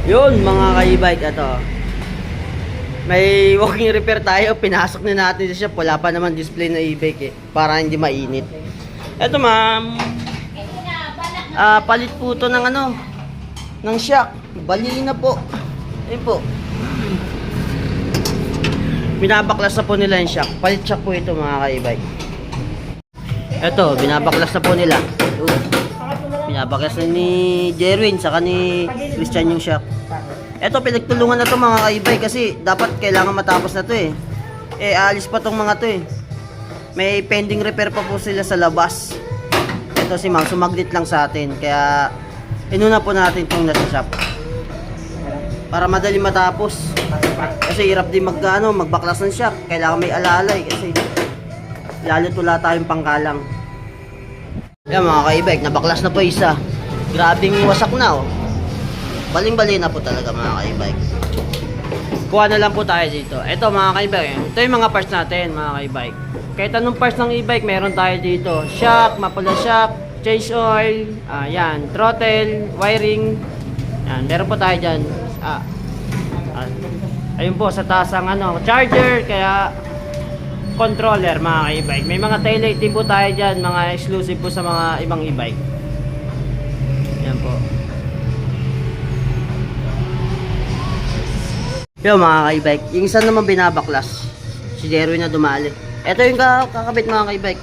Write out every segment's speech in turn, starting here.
Yun mga ka-e-bike, ito. May walking repair tayo, pinasok na natin sa shop. Wala pa naman display na e-bike para hindi mainit. Ito ma'am, palit po to ng ng shock. Bali na po. Ayun po. Binabaklas na po nila yung shock. Palit shock po ito mga ka-e-bike. Ito, binabaklas na po nila. Binabaklas na ni Jerwin saka ni Christian yung shock. Ito, pinagtulungan na to mga ka-e-bike kasi dapat kailangan matapos na to aalis pa tong mga to May pending repair pa po sila sa labas. Ito si ma'am, sumaglit lang sa atin. Kaya inuna po natin itong nasa shop para madali matapos. Kasi hirap din magbaklas ng shock. Kailangan may alalay kasi lalo tula tayong pangkalang. Yan mga ka-e-bike, nabaklas na po isa. Grabing wasak na Baling-bali na po talaga mga ka-e-bike. Kuha na lang po tayo dito. Ito mga ka-e-bike, ito yung mga parts natin mga ka-e-bike. Kahit anong parts ng e-bike meron tayo dito. Shock, mapula shock, change oil, yan, throttle, wiring. Yan, meron po tayo dyan. Ayun po sa taas ang charger, kaya controller mga ka-e-bike. May mga taillight din po tayo dyan, mga exclusive po sa mga ibang e-bike. Yan po. Yung mga ka-e-bike, yung isa naman binabaklas, si Jerwin na dumali. Ito yung kakabit mga ka-e-bike.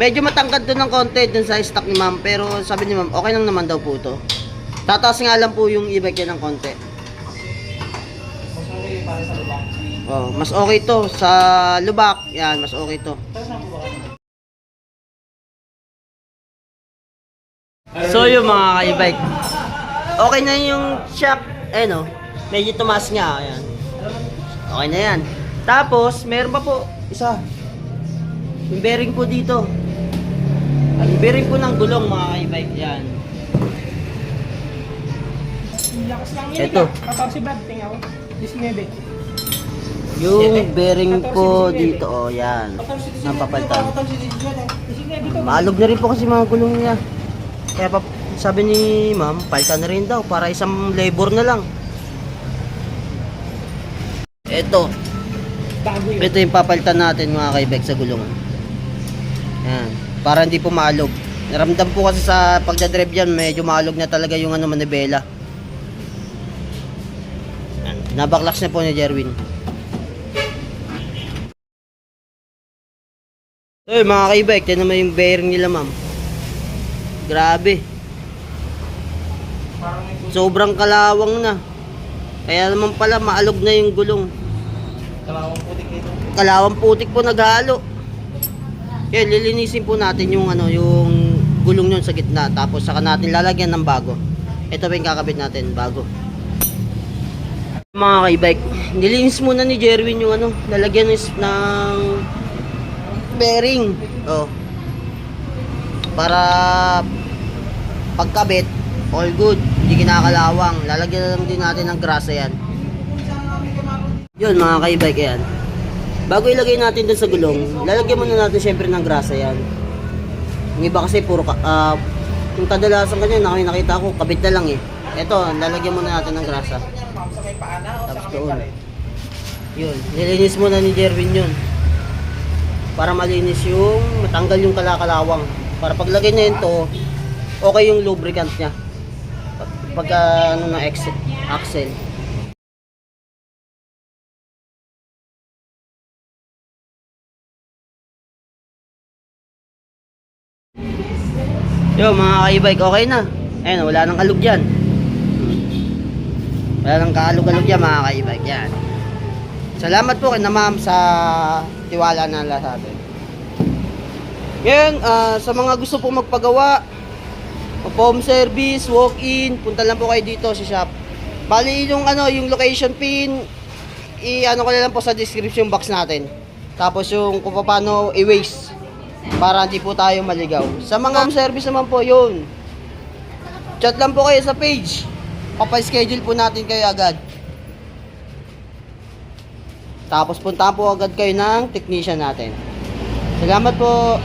Medyo matangkad doon ng konti dun sa stock ni ma'am, pero sabi ni ma'am okay lang naman daw po ito. Tataas nga lang po yung e-bike yan ng konti. Mas okay to sa lubak. Yan, mas okay to. So yung mga ka-e-bike, okay na yung shock. Medyo tumaas nga. Ayan. Okay na yan. Tapos, meron pa po isa. Yung bearing po dito. Yung bearing po ng gulong mga ka-e-bike. Yan. Ito. Yung bearing po dito. Yan. Napapalitan. Maalog na rin po kasi mga gulong niya. Kaya sabi ni ma'am, palitan na rin daw para isang labor na lang. Ito yung papalitan natin mga ka-e-bike sa gulong. Yan, para hindi po maalog. Naramdam po kasi sa pagdadrive yan, medyo maalog na talaga yung manibela. Yan, nabaklas na po ni Jerwin. Mga ka-e-bike, tinan mo yung bearing nila ma'am. Grabe. Sobrang kalawang na. Kaya naman pala maalog na yung gulong. Kalawang putik po naghalo. Kaya lilinisin po natin yung yung gulong nyon sa gitna. Tapos saka natin lalagyan ng bago. Ito pa yung kakabit natin, bago. Mga ka-e-bike, nilinis muna ni Jerwin yung lalagyan ng bearing. Para pagkabit, all good, hindi kinakalawang. Lalagyan lang din natin ng grasa yan. Yun mga ka-e-bike, yan. Bago ilagay natin dun sa gulong, lalagyan muna natin syempre ng grasa yan. Yung iba kasi puro yung kadalasan kanya nakita ko kabit na lang Ito, lalagyan muna natin ng grasa. Tapos doon. Yun, nilinis muna ni Jerwin yun. Para malinis yung matanggal yung kalakalawang. Para paglagay na yun to, okay yung lubricant niya. Pagka ng axle. Yo mga ka-e-bike, okay na. Ayun, wala nang alog yan. Wala nang kaalog-alog yan mga ka-e-bike. Yan. Salamat po kay na ma'am sa tiwala na sa atin. Ngayon, sa mga gusto po magpagawa, home service, walk-in, punta lang po kayo dito sa shop. Bali yung yung location pin, ko na lang po sa description box natin. Tapos yung kung paano i-waste para hindi po tayo maligaw. Sa mga home service naman po yun, chat lang po kayo sa page. Papa-schedule po natin kayo agad. Tapos punta po agad kayo ng technician natin. Salamat po.